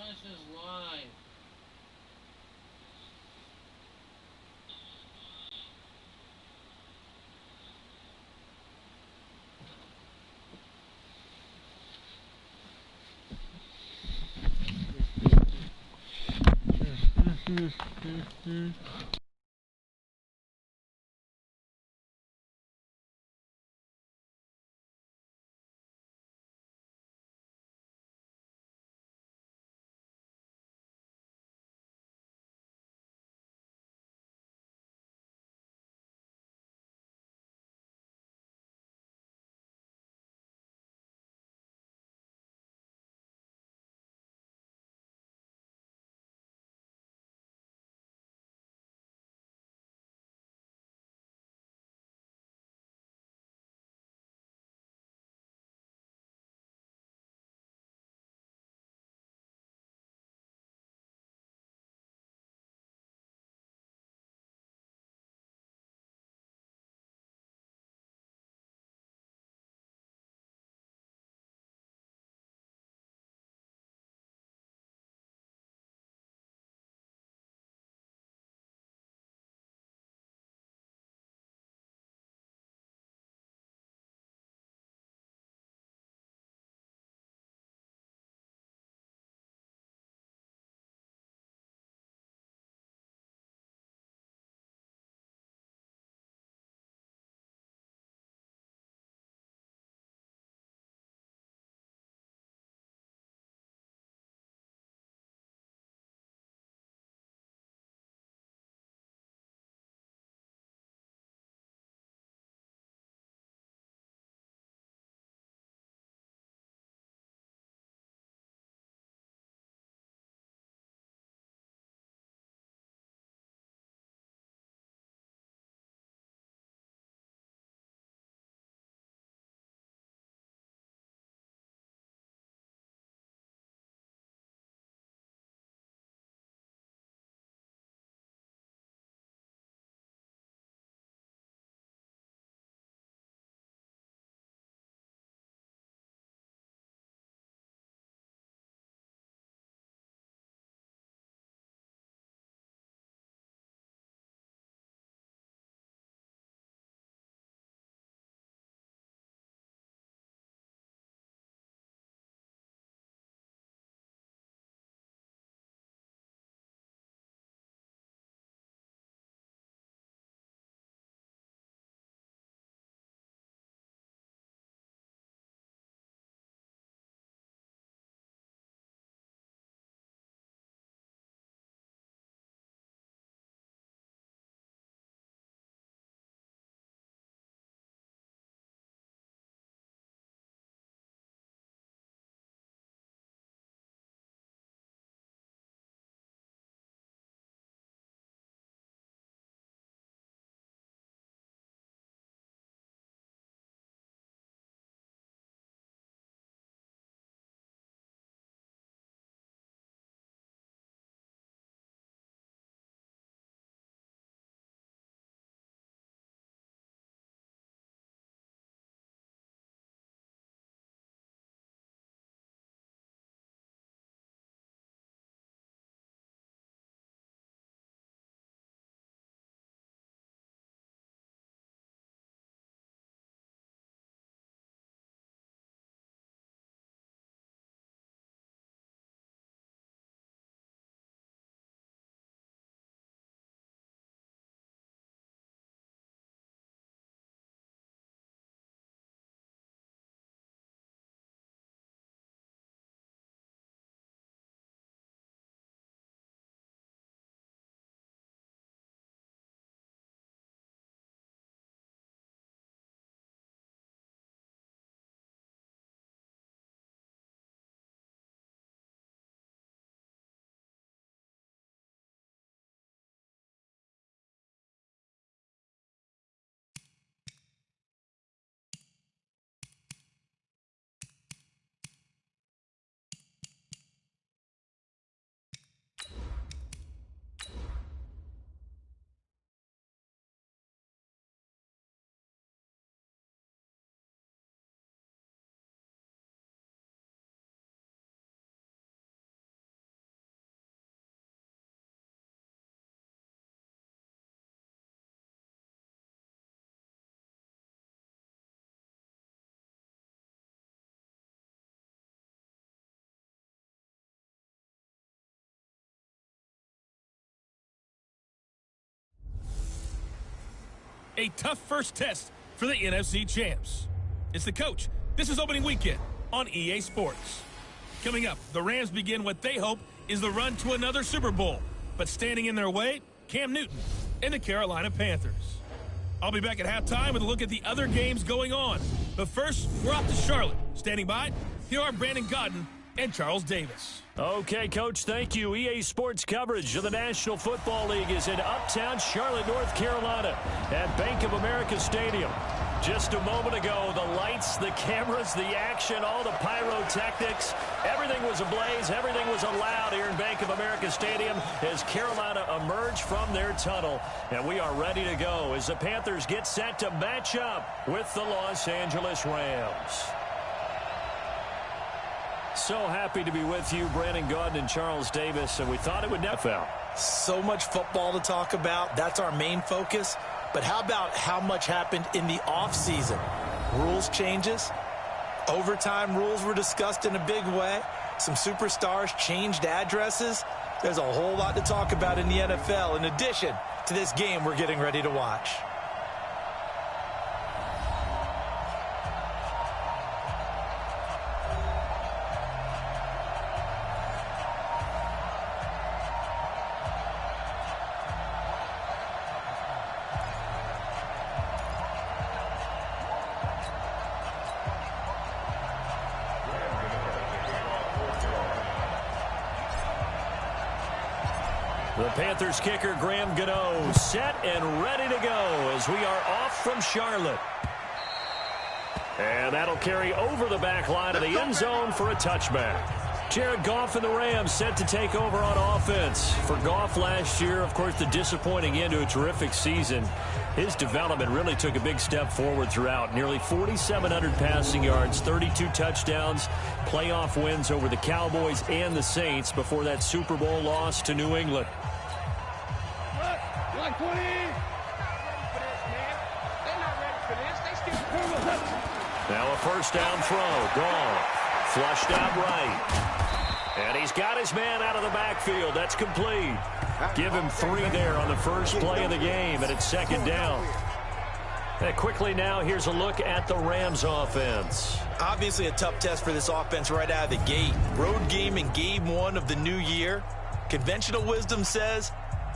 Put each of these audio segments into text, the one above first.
This is live. a tough first test for the NFC champs. It's the coach. This is opening weekend on EA Sports. Coming up, the Rams begin what they hope is the run to another Super Bowl. But standing in their way, Cam Newton and the Carolina Panthers. I'll be back at halftime with a look at the other games going on. But first, we're off to Charlotte. Standing by, here are Brandon Godden and Charles Davis. Okay, Coach, thank you. EA Sports coverage of the National Football League is in uptown Charlotte, North Carolina at Bank of America Stadium. Just a moment ago, the lights, the cameras, the action, all the pyrotechnics, everything was ablaze, everything was allowed here in Bank of America Stadium as Carolina emerged from their tunnel. And we are ready to go as the Panthers get set to match up with the Los Angeles Rams. So happy to be with you, Brandon Godden and Charles Davis, and we thought it would never fail. So much football to talk about. That's our main focus. But how about how much happened in the offseason? Rules changes. Overtime rules were discussed in a big way. Some superstars changed addresses. There's a whole lot to talk about in the NFL in addition to this game we're getting ready to watch. The Panthers kicker, Graham Gano, set and ready to go as we are off from Charlotte. And that'll carry over the back line of the end zone for a touchback. Jared Goff and the Rams set to take over on offense. For Goff last year, of course, the disappointing end to a terrific season. His development really took a big step forward throughout. Nearly 4,700 passing yards, 32 touchdowns, playoff wins over the Cowboys and the Saints before that Super Bowl loss to New England. Now a first down throw. Goff flushed out right. And he's got his man out of the backfield. That's complete. Give him 3 there on the first play of the game, and it's second down. And quickly now, here's a look at the Rams offense. Obviously a tough test for this offense right out of the gate. Road game in game 1 of the new year. Conventional wisdom says,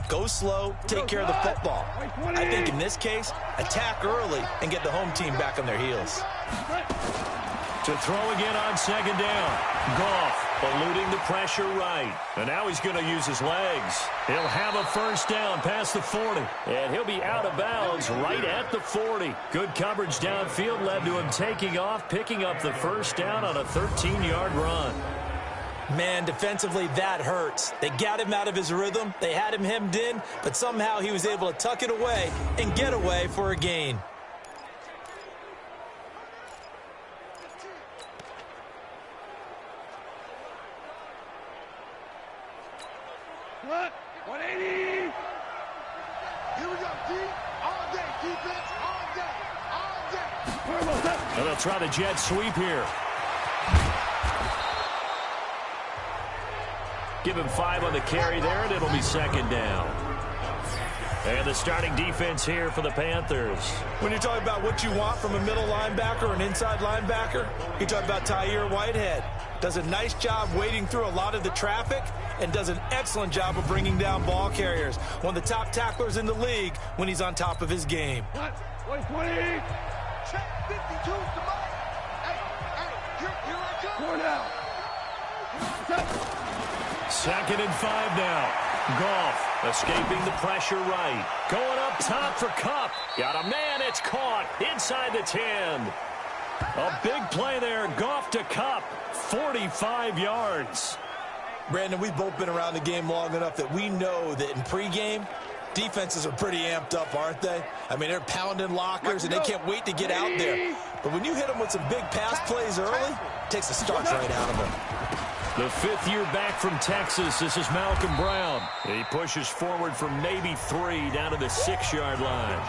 go slow, take care of the football. I think in this case, attack early and get the home team back on their heels. To throw again on second down. Goff eluding the pressure right. And now he's going to use his legs. He'll have a first down past the 40. And he'll be out of bounds right at the 40. Good coverage downfield led to him taking off, picking up the first down on a 13-yard run. Man, defensively, that hurts. They got him out of his rhythm. They had him hemmed in, but somehow he was able to tuck it away and get away for a gain. What? 180. Here we go, D. All day, defense, all day, all day. And they'll try the jet sweep here. Give him 5 on the carry there, and it'll be second down. And the starting defense here for the Panthers. When you're talking about what you want from a middle linebacker or an inside linebacker, you talk about Tahir Whitehead. Does a nice job wading through a lot of the traffic and does an excellent job of bringing down ball carriers. One of the top tacklers in the league when he's on top of his game. What? 120. Check 52 to Mike. Hey, here I come. 4 down. Second and 5 now. Goff escaping the pressure right. Going up top for Kupp. Got a man. It's caught inside the 10. A big play there. Goff to Kupp. 45 yards. Brandon, we've both been around the game long enough that we know that in pregame, defenses are pretty amped up, aren't they? I mean, they're pounding lockers, and they can't wait to get out there. But when you hit them with some big pass plays early, it takes the starch right out of them. The 5th year back from Texas, this is Malcolm Brown. He pushes forward for maybe 3 down to the 6-yard line.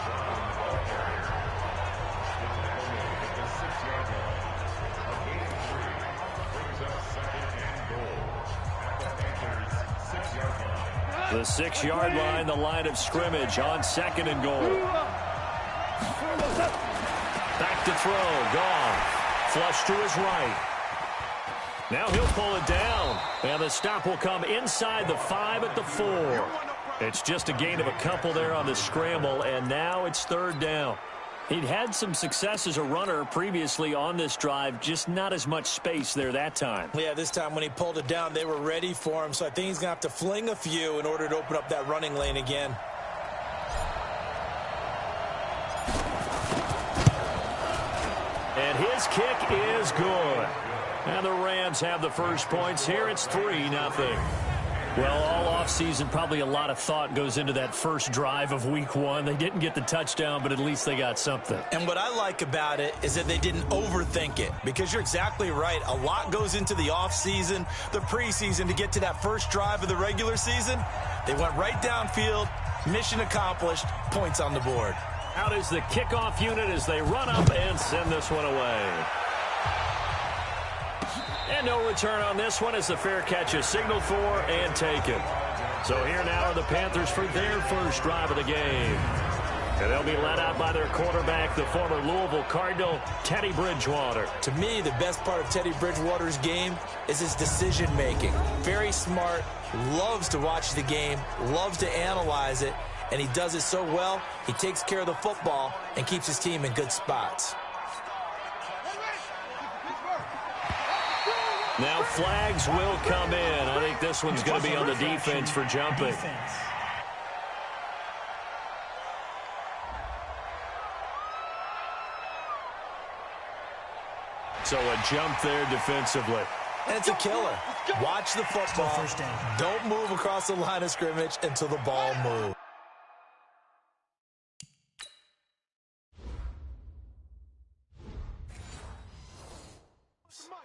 The 6-yard line, the line of scrimmage on second and goal. Back to throw. Goff. Flush to his right. Now he'll pull it down. And the stop will come inside the 5 at the 4. It's just a gain of a couple there on the scramble, and now it's 3rd down. He'd had some success as a runner previously on this drive, just not as much space there that time. Yeah, this time when he pulled it down, they were ready for him, so I think he's going to have to fling a few in order to open up that running lane again. And his kick is good. And the Rams have the first points here. It's 3-0. Well, all offseason, probably a lot of thought goes into that first drive of week 1. They didn't get the touchdown, but at least they got something. And what I like about it is that they didn't overthink it, because you're exactly right. A lot goes into the offseason, the preseason, to get to that first drive of the regular season. They went right downfield, mission accomplished, points on the board. Out is the kickoff unit as they run up and send this one away. And no return on this one as the fair catch is signaled for and taken. So here now are the Panthers for their first drive of the game. And they'll be led out by their quarterback, the former Louisville Cardinal, Teddy Bridgewater. To me, the best part of Teddy Bridgewater's game is his decision-making. Very smart, loves to watch the game, loves to analyze it, and he does it so well, he takes care of the football and keeps his team in good spots. Now flags will come in. I think this one's going to be on the defense for jumping. So a jump there defensively. And it's a killer. Watch the football. Don't move across the line of scrimmage until the ball moves.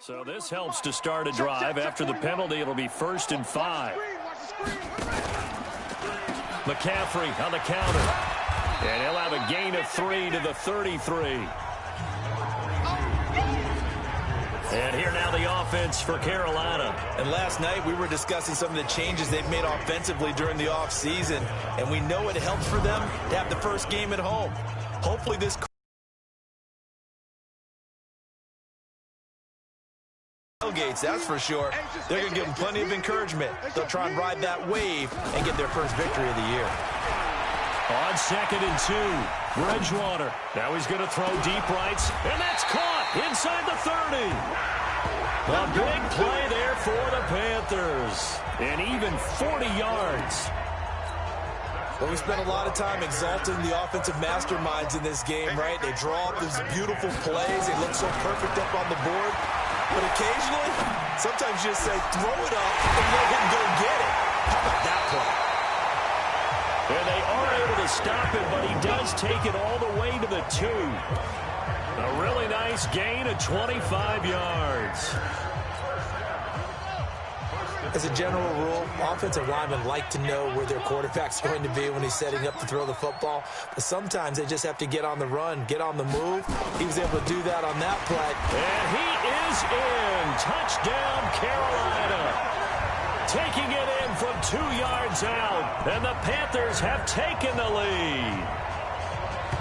So this helps to start a drive. After the penalty, it'll be 1st and 5. McCaffrey on the counter. And he'll have a gain of 3 to the 33. And here now the offense for Carolina. And last night we were discussing some of the changes they've made offensively during the offseason. And we know it helps for them to have the first game at home. Hopefully this tailgates, that's for sure. They're going to give them plenty of encouragement. They'll try and ride that wave and get their first victory of the year. On 2nd and 2, Bridgewater. Now he's going to throw deep rights, and that's caught inside the 30. A big play there for the Panthers. And even 40 yards. Well, we spent a lot of time exalting the offensive masterminds in this game, right? They draw up these beautiful plays. They look so perfect up on the board. But occasionally, sometimes you just say, throw it up and let him go get it. How about that play? And they are able to stop him, but he does take it all the way to the 2. A really nice gain of 25 yards. As a general rule, offensive linemen like to know where their quarterback's going to be when he's setting up to throw the football. But sometimes they just have to get on the run, get on the move. He was able to do that on that play. And he is in. Touchdown, Carolina. Taking it in from 2 yards out. And the Panthers have taken the lead.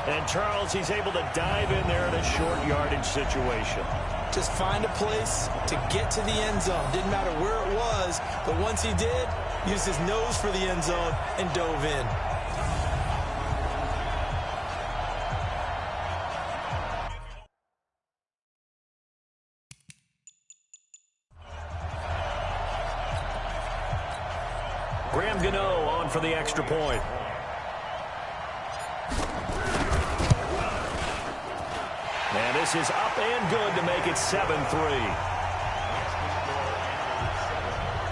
And Charles, he's able to dive in there in a short yardage situation. Just find a place to get to the end zone. Didn't matter where it was, but once he did, used his nose for the end zone and dove in. Graham Gano on for the extra point. And this is up and good to make it 7-3.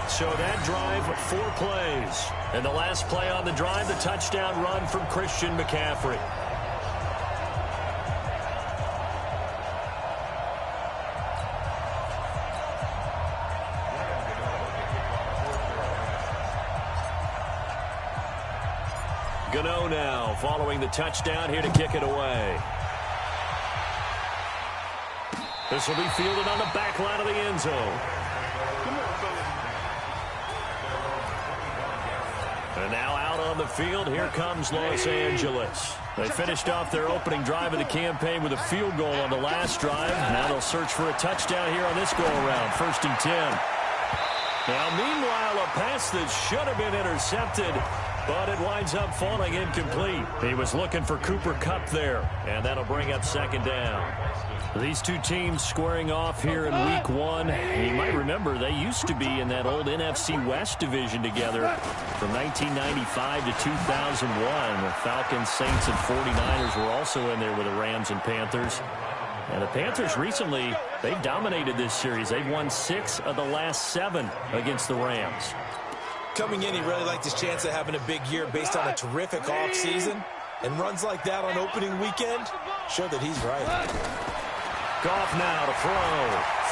So that drive, 4 plays. And the last play on the drive, the touchdown run from Christian McCaffrey. Gano now following the touchdown here to kick it away. This will be fielded on the back line of the end zone. And now out on the field, here comes Los Angeles. They finished off their opening drive of the campaign with a field goal on the last drive. Now they'll search for a touchdown here on this go-around, 1st and 10. Now, meanwhile, a pass that should have been intercepted, but it winds up falling incomplete. He was looking for Cooper Kupp there, and that'll bring up 2nd down. These two teams squaring off here in Week 1. You might remember they used to be in that old NFC West division together from 1995 to 2001. The Falcons, Saints, and 49ers were also in there with the Rams and Panthers. And the Panthers recently, they've dominated this series. They've won 6 of the last 7 against the Rams. Coming in, he really liked his chance of having a big year based on a terrific offseason. And runs like that on opening weekend show that he's right. Goff now to throw.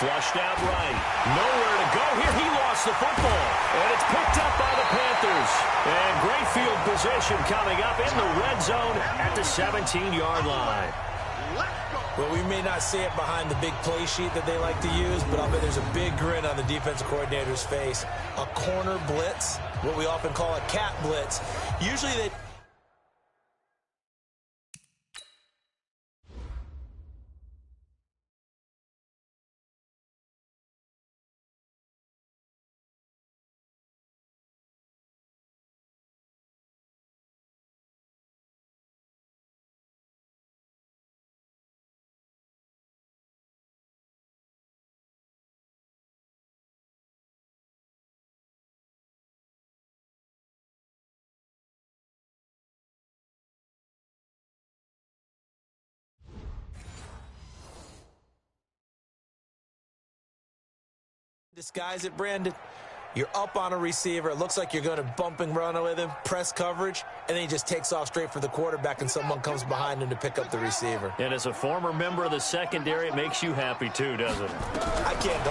Flushed out right. Nowhere to go here. He lost the football. And it's picked up by the Panthers. And great field position coming up in the red zone at the 17-yard line. Well, we may not see it behind the big play sheet that they like to use, but I'll bet there's a big grin on the defensive coordinator's face. A corner blitz, what we often call a cat blitz. Usually they... disguise it, Brandon. You're up on a receiver. It looks like you're going to bump and run with him, press coverage, and then he just takes off straight for the quarterback, and someone comes behind him to pick up the receiver. And as a former member of the secondary, it makes you happy too, doesn't it? I can't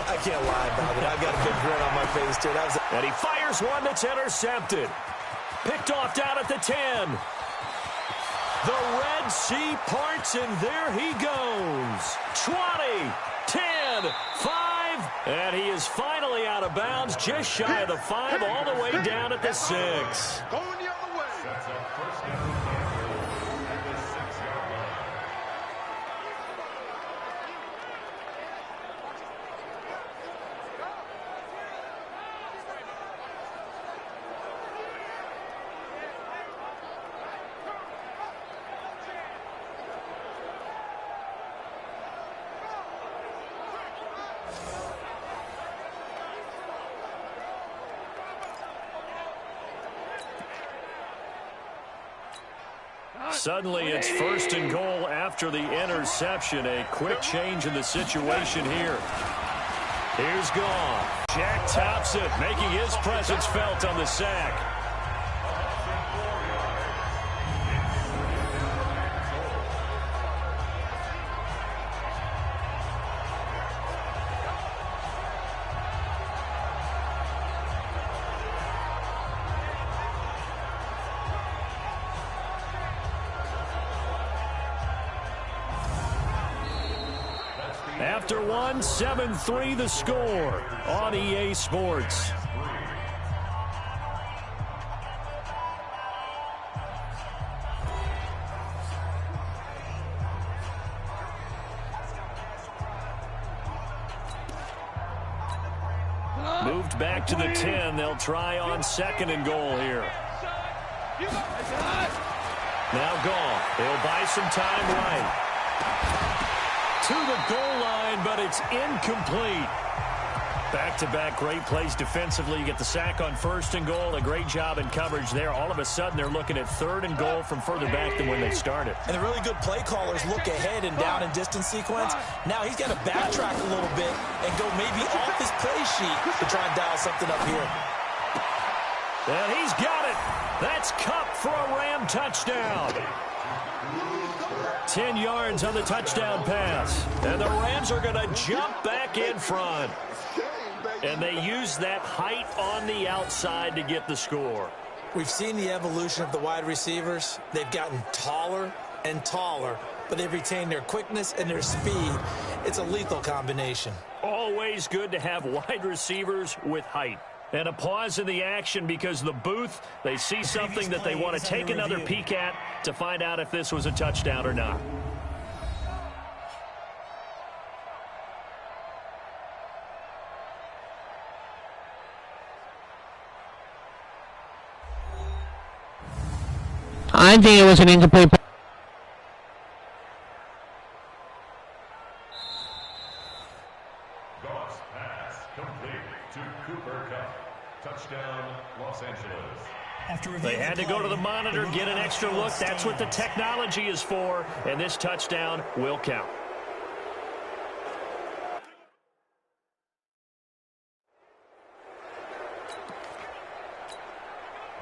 lie about it. I've got a big grin on my face too. And he fires one that's intercepted. Picked off down at the 10. The Red Sea parts, and there he goes. 20, 10, 5. And he is finally out of bounds, just shy of the 5, all the way down at the 6. Going the other way. Suddenly, it's 1st and goal after the interception. A quick change in the situation here. Here's Goff. Jack Thompson making his presence felt on the sack. After 7-3 the score on EA Sports. Moved back to the 10. They'll try on 2nd and goal here. Now Goff. They'll buy some time right. To the goal line, but it's incomplete. Back-to-back great plays defensively. You get the sack on 1st and goal. A great job in coverage there. All of a sudden, they're looking at 3rd and goal from further back than when they started. And the really good play callers look ahead and down and distance sequence. Now he's got to backtrack a little bit and go maybe off his play sheet to try and dial something up here. And he's got it. That's Kupp for a Ram touchdown. 10 yards on the touchdown pass. And the Rams are going to jump back in front. And they use that height on the outside to get the score. We've seen the evolution of the wide receivers. They've gotten taller and taller, but they've retained their quickness and their speed. It's a lethal combination. Always good to have wide receivers with height. And a pause in the action because the booth, they see something that they want to take another peek at to find out if this was a touchdown or not. I think it was an incomplete pass. They had to go to the monitor, get an extra look. That's what the technology is for, and this touchdown will count.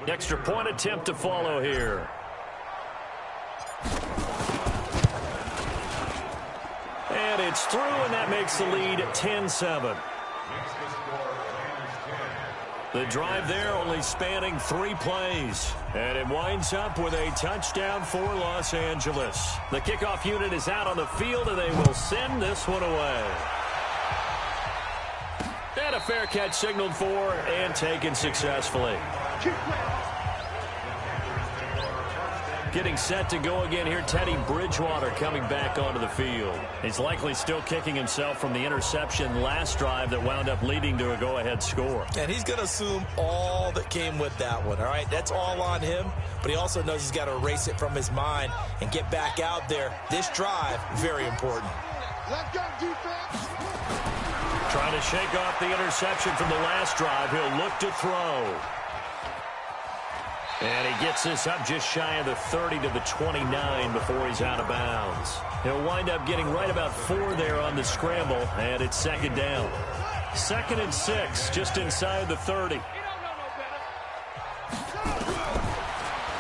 Extra point attempt to follow here. And it's through, and that makes the lead 10-7. The drive there only spanning 3 plays. And it winds up with a touchdown for Los Angeles. The kickoff unit is out on the field, and they will send this one away. And a fair catch signaled for and taken successfully. Getting set to go again here, Teddy Bridgewater coming back onto the field. He's likely still kicking himself from the interception last drive that wound up leading to a go-ahead score. And he's going to assume all that came with that one, all right? That's all on him, but he also knows he's got to erase it from his mind and get back out there. This drive, very important. Let's go, defense. Trying to shake off the interception from the last drive. He'll look to throw. And he gets this up just shy of the 30 to the 29 before he's out of bounds. He'll wind up getting right about 4 there on the scramble, and it's second down. 2nd and 6, just inside the 30.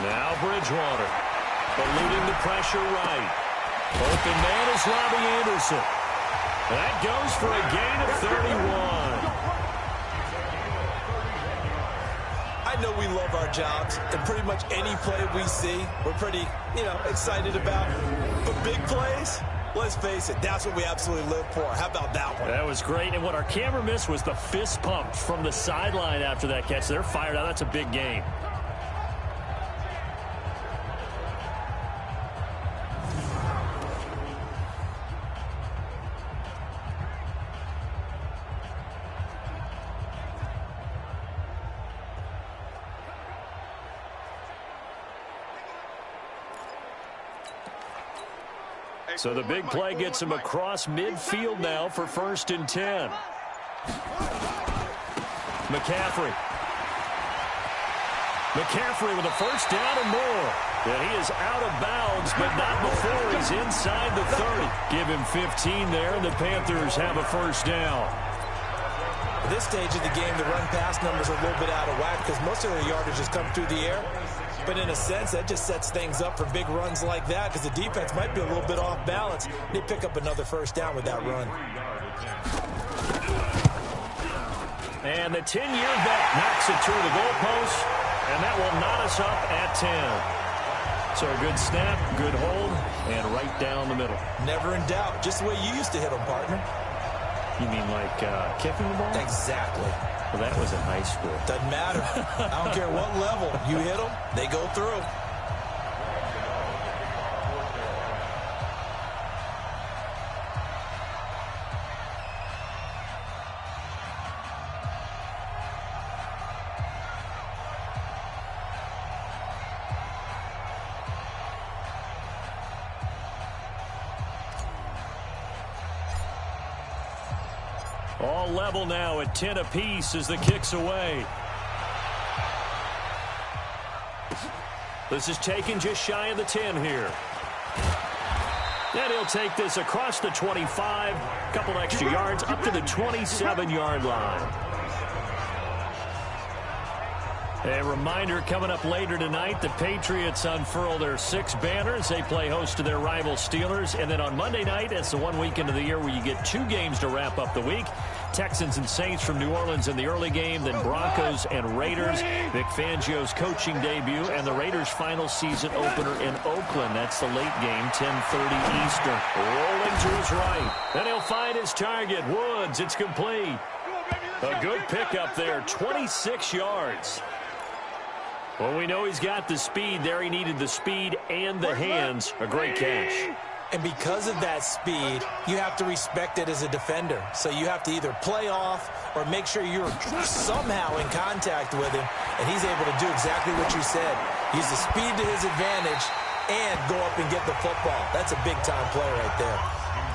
Now Bridgewater, eluding the pressure right. Open man is Robbie Anderson. That goes for a gain of 31. I know we love our jobs, and pretty much any play we see, we're pretty, excited about. But big plays, let's face it, that's what we absolutely live for. How about that one? That was great, and what our camera missed was the fist pump from the sideline after that catch. They're fired out. That's a big game. So the big play gets him across midfield now for 1st and 10. McCaffrey with a first down and more. And he is out of bounds, but not before he's inside the 30. Give him 15 there, and the Panthers have a first down. At this stage of the game, the run-pass numbers are a little bit out of whack because most of their yardage has come through the air. But in a sense, that just sets things up for big runs like that because the defense might be a little bit off balance. They pick up another first down with that run. And the 10-year vet knocks it through the goalpost, and that will knot us up at 10. So a good snap, good hold, and right down the middle. Never in doubt. Just the way you used to hit them, partner. You mean like kicking the ball? Exactly. Well, that was in high school. Doesn't matter. I don't care what level. You hit them, they go through. All level now at 10 apiece as the kick's away. This is taken just shy of the 10 here. And he'll take this across the 25, a couple extra yards up to the 27-yard line. A reminder coming up later tonight, the Patriots unfurl their 6 banners. They play host to their rival Steelers. And then on Monday night, it's the one weekend of the year where you get 2 games to wrap up the week. Texans and Saints from New Orleans in the early game, then Broncos and Raiders. Vic Fangio's coaching debut and the Raiders' final season opener in Oakland. That's the late game, 10:30 Eastern. Rolling to his right. Then he'll find his target, Woods. It's complete. A good pickup there, 26 yards. Well, we know he's got the speed there. He needed the speed and the hands. A great catch. And because of that speed, you have to respect it as a defender. So you have to either play off or make sure you're somehow in contact with him, and he's able to do exactly what you said. Use the speed to his advantage and go up and get the football. That's a big-time play right there.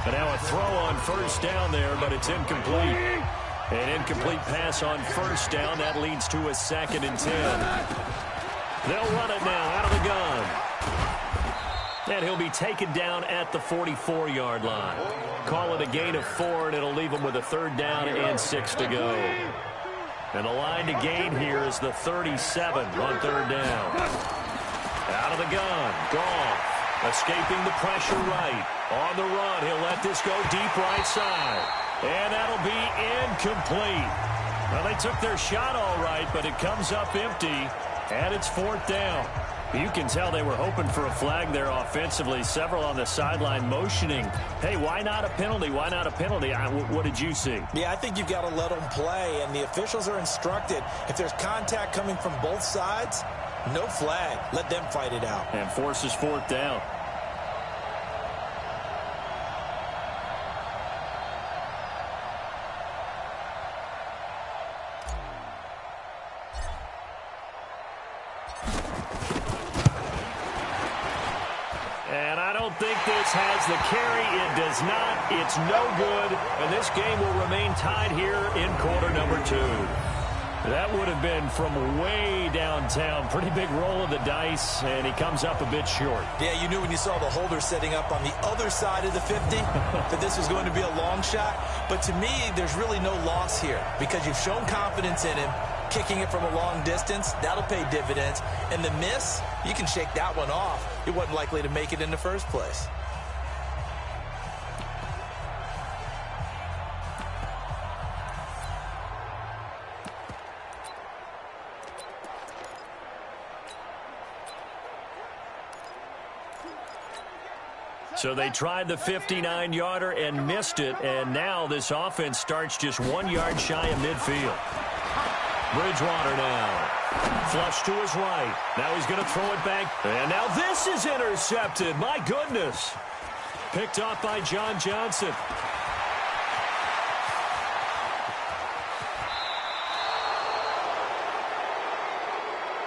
And now a throw on first down there, but it's incomplete. An incomplete pass on first down. That leads to a 2nd and 10. They'll run it now out of the gun. And he'll be taken down at the 44-yard line. Call it a gain of 4, and it'll leave him with a 3rd down and 6 to go. And the line to gain here is the 37 on 3rd down. Out of the gun, Goff. Escaping the pressure right. On the run, he'll let this go deep right side. And that'll be incomplete. Well, they took their shot all right, but it comes up empty, and it's 4th down. You can tell they were hoping for a flag there offensively. Several on the sideline motioning, hey, why not a penalty? Why not a penalty? What did you see? Yeah, I think you've got to let them play, and the officials are instructed, if there's contact coming from both sides, no flag. Let them fight it out. And forces 4th down. And I don't think this has the carry. It does not. It's no good. And this game will remain tied here in quarter number 2. That would have been from way downtown. Pretty big roll of the dice, and he comes up a bit short. Yeah, you knew when you saw the holder setting up on the other side of the 50 that this was going to be a long shot. But to me, there's really no loss here because you've shown confidence in him. Kicking it from a long distance, that'll pay dividends. And the miss, you can shake that one off. It wasn't likely to make it in the first place. So they tried the 59-yarder and missed it, and now this offense starts just 1 yard shy of midfield. Bridgewater now. Flush to his right. Now he's going to throw it back. And now this is intercepted. My goodness. Picked off by John Johnson.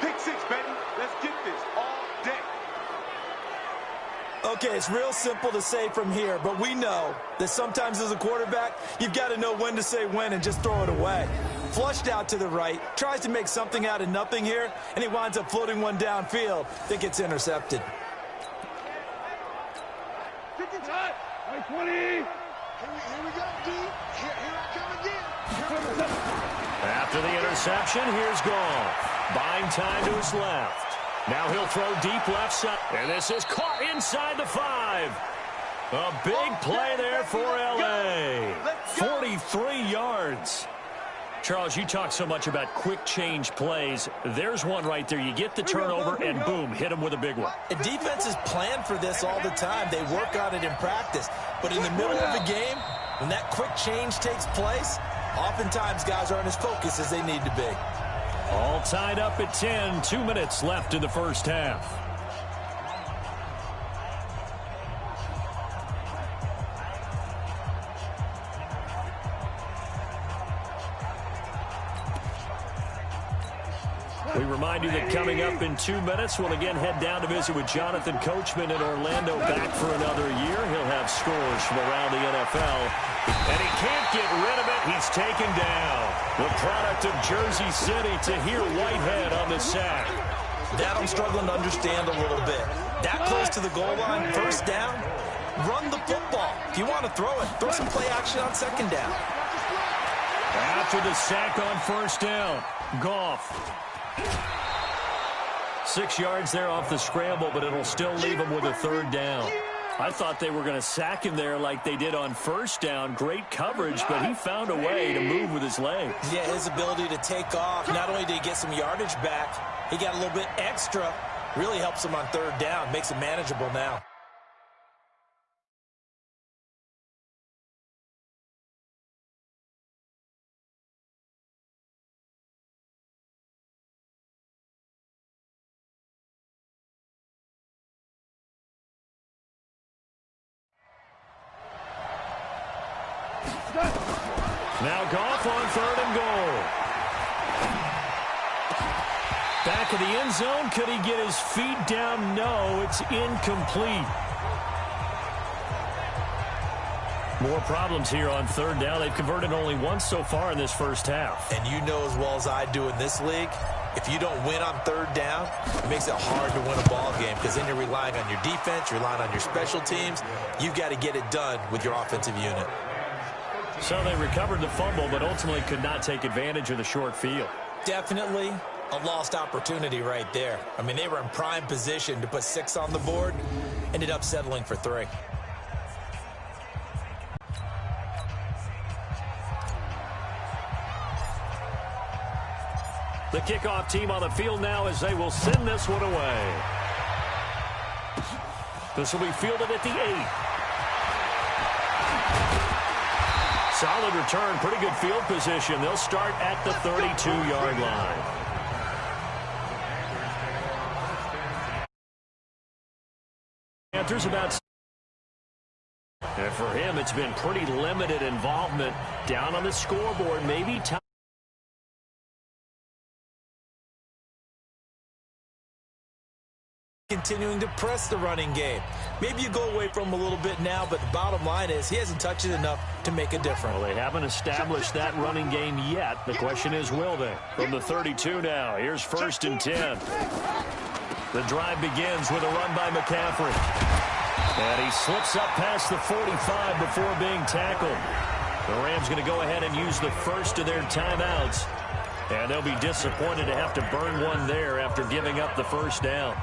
Pick 6, baby. Let's get this all day. Okay, it's real simple to say from here, but we know that sometimes as a quarterback, you've got to know when to say when and just throw it away. Flushed out to the right, tries to make something out of nothing here, and he winds up floating one downfield that gets intercepted. 50 time. 20. Here we go, D. Here I come again. After the interception, here's Goff. Buying time to his left. Now he'll throw deep left side. And this is caught inside the 5. A big play there for L.A. 43 yards. Charles, you talk so much about quick change plays. There's one right there. You get the turnover, and boom, hit him with a big one. And defenses plan for this all the time. They work on it in practice. But in the middle of a game, when that quick change takes place, oftentimes guys aren't as focused as they need to be. All tied up at 10. 2 minutes left in the first half. We remind you that coming up in 2 minutes, we'll again head down to visit with Jonathan Coachman in Orlando, back for another year. He'll have scores from around the NFL. And he can't get rid of it. He's taken down. The product of Jersey City, Tahir Whitehead on the sack. That I'm struggling to understand a little bit. That close to the goal line, first down, run the football. If you want to throw it, throw some play action on second down. After the sack on first down, Goff. 6 yards there off the scramble, but it'll still leave him with a third down. I thought they were going to sack him there like they did on first down. Great coverage, but he found a way to move with his legs. Yeah, his ability to take off, not only did he get some yardage back, he got a little bit extra. Really helps him on third down, makes it manageable now. Now Goff on 3rd and goal. Back of the end zone. Could he get his feet down? No, it's incomplete. More problems here on 3rd down. They've converted only once so far in this first half. And you know as well as I do in this league, if you don't win on 3rd down, it makes it hard to win a ball game because then you're relying on your defense, you're relying on your special teams. You've got to get it done with your offensive unit. So they recovered the fumble, but ultimately could not take advantage of the short field. Definitely a lost opportunity right there. I mean, they were in prime position to put 6 on the board, ended up settling for 3. The kickoff team on the field now as they will send this one away. This will be fielded at the 8. Solid return, pretty good field position. They'll start at the 32-yard line. Panthers about... And for him, it's been pretty limited involvement down on the scoreboard. Maybe time. Continuing to press the running game. Maybe you go away from him a little bit now, but the bottom line is he hasn't touched it enough to make a difference. Well, they haven't established that running game yet. The question is, will they? From the 32 now, here's 1st and 10. The drive begins with a run by McCaffrey. And he slips up past the 45 before being tackled. The Rams going to go ahead and use the first of their timeouts. And they'll be disappointed to have to burn one there after giving up the first down.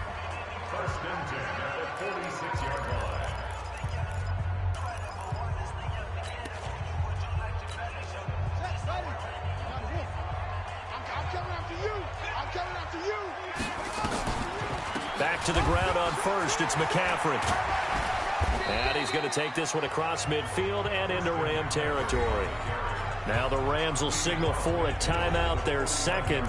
Back to the ground on 1st. It's McCaffrey. And he's going to take this one across midfield and into Ram territory. Now the Rams will signal for a timeout, their 2nd.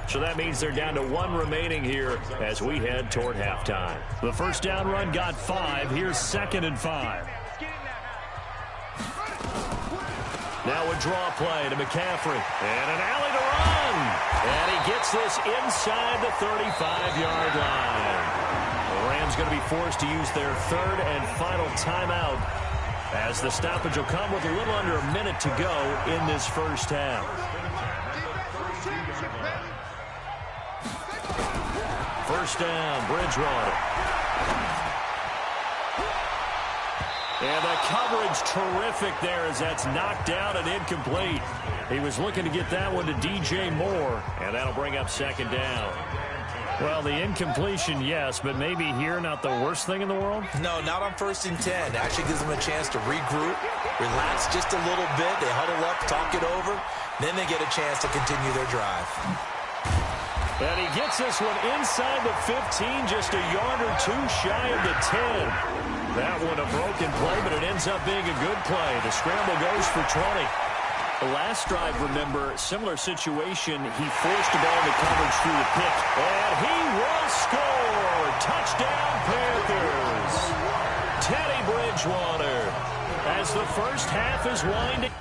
So that means they're down to 1 remaining here as we head toward halftime. The first down run got 5. Here's 2nd and 5. Now a draw play to McCaffrey. And an alley to run. And he gets this inside the 35-yard line. The Rams going to be forced to use their 3rd and final timeout as the stoppage will come with a little under a minute to go in this first half. First down, Bridgewater. And the coverage terrific there as that's knocked down and incomplete. He was looking to get that one to DJ Moore, and that'll bring up 2nd down. Well, the incompletion, yes, but maybe here not the worst thing in the world? No, not on 1st and 10. Actually gives them a chance to regroup, relax just a little bit. They huddle up, talk it over. Then they get a chance to continue their drive. And he gets this one inside the 15, just a yard or 2 shy of the 10. That one a broken play, but it ends up being a good play. The scramble goes for 20. The last drive, remember, similar situation. He forced the ball into coverage through the pick. And he will score! Touchdown, Panthers! Teddy Bridgewater. As the first half is winding.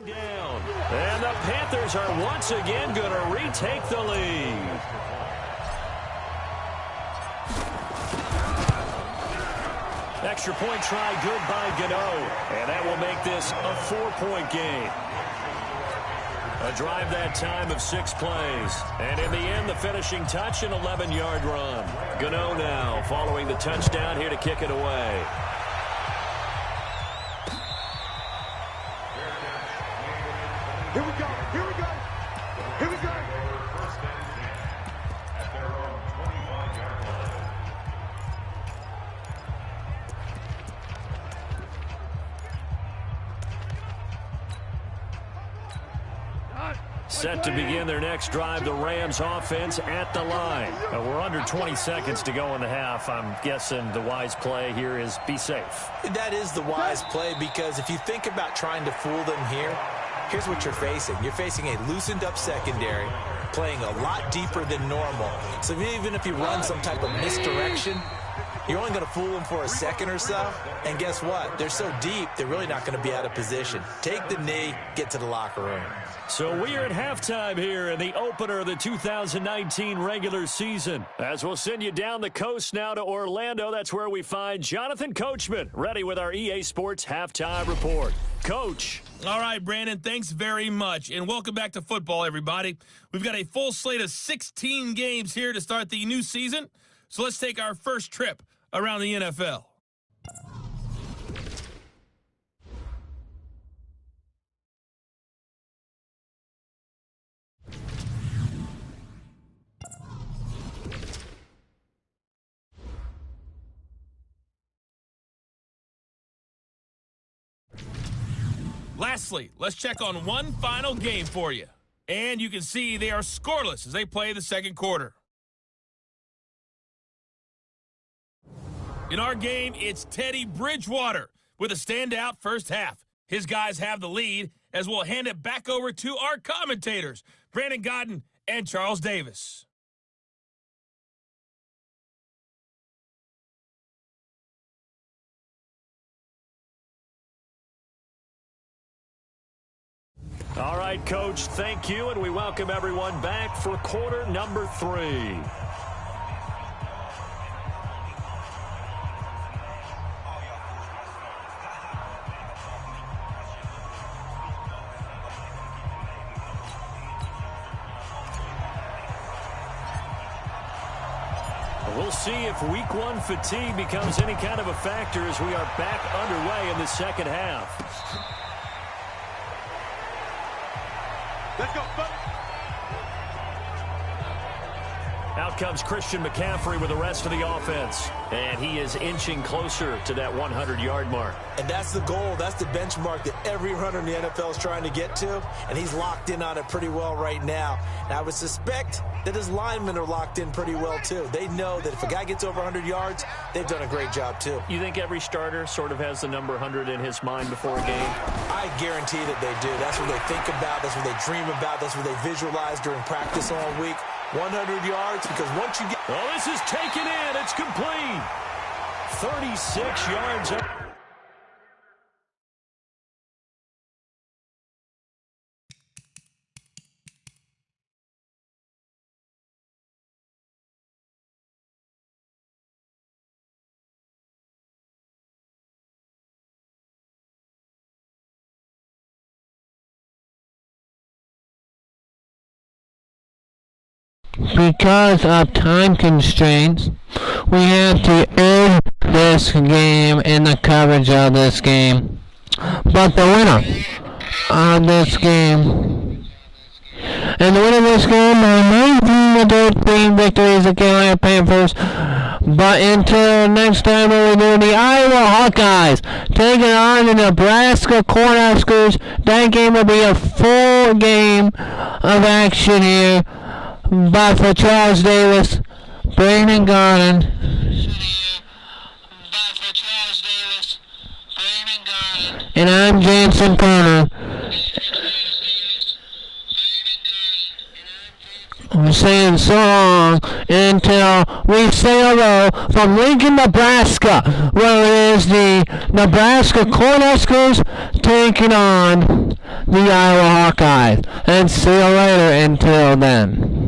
Down. And the Panthers are once again going to retake the lead. Extra point try good by Gano. And that will make this a 4-point game. A drive that time of 6 plays. And in the end, the finishing touch, an 11-yard run. Gano now following the touchdown here to kick it away. Here we go. Here we go. Here we go. Set to begin their next drive, the Rams offense at the line. We're under 20 seconds to go in the half. I'm guessing the wise play here is be safe. That is the wise play, because if you think about trying to fool them here, here's what you're facing. You're facing a loosened up secondary, playing a lot deeper than normal. So even if you run some type of misdirection, you're only going to fool them for a second or so. And guess what? They're so deep, they're really not going to be out of position. Take the knee, get to the locker room. So we are at halftime here in the opener of the 2019 regular season. As we'll send you down the coast now to Orlando, that's where we find Jonathan Coachman, ready with our EA Sports halftime report. Coach. All right, Brandon, thanks very much. And welcome back to football, everybody. We've got a full slate of 16 games here to start the new season. So let's take our first trip around the NFL. Lastly, let's check on one final game for you. And you can see they are scoreless as they play the second quarter. In our game, it's Teddy Bridgewater with a standout first half. His guys have the lead as we'll hand it back over to our commentators, Brandon Godden and Charles Davis. All right, Coach, thank you, and we welcome everyone back for quarter number 3. We'll see if week 1 fatigue becomes any kind of a factor as we are back underway in the second half. Let's go, buddy. Out comes Christian McCaffrey with the rest of the offense. And he is inching closer to that 100-yard mark. And that's the goal. That's the benchmark that every runner in the NFL is trying to get to. And he's locked in on it pretty well right now. And I would suspect that his linemen are locked in pretty well, too. They know that if a guy gets over 100 yards, they've done a great job, too. You think every starter sort of has the number 100 in his mind before a game? I guarantee that they do. That's what they think about. That's what they dream about. That's what they visualize during practice all week. 100 yards, because once you get... Oh, this is taken in. It's complete. 36 yards up. Because of time constraints, we have to end this game in the coverage of this game. But the winner of this game, and the winner of this game by 19-13 victories, the Carolina Panthers. But until next time, we'll do the Iowa Hawkeyes taking on the Nebraska Cornhuskers. That game will be a full game of action here. But for Charles Davis, Brandon Garland, and I'm Jansen Turner. I'm saying so long until we say hello from Lincoln, Nebraska, where it is the Nebraska Cornhuskers taking on the Iowa Hawkeyes. And see you later until then.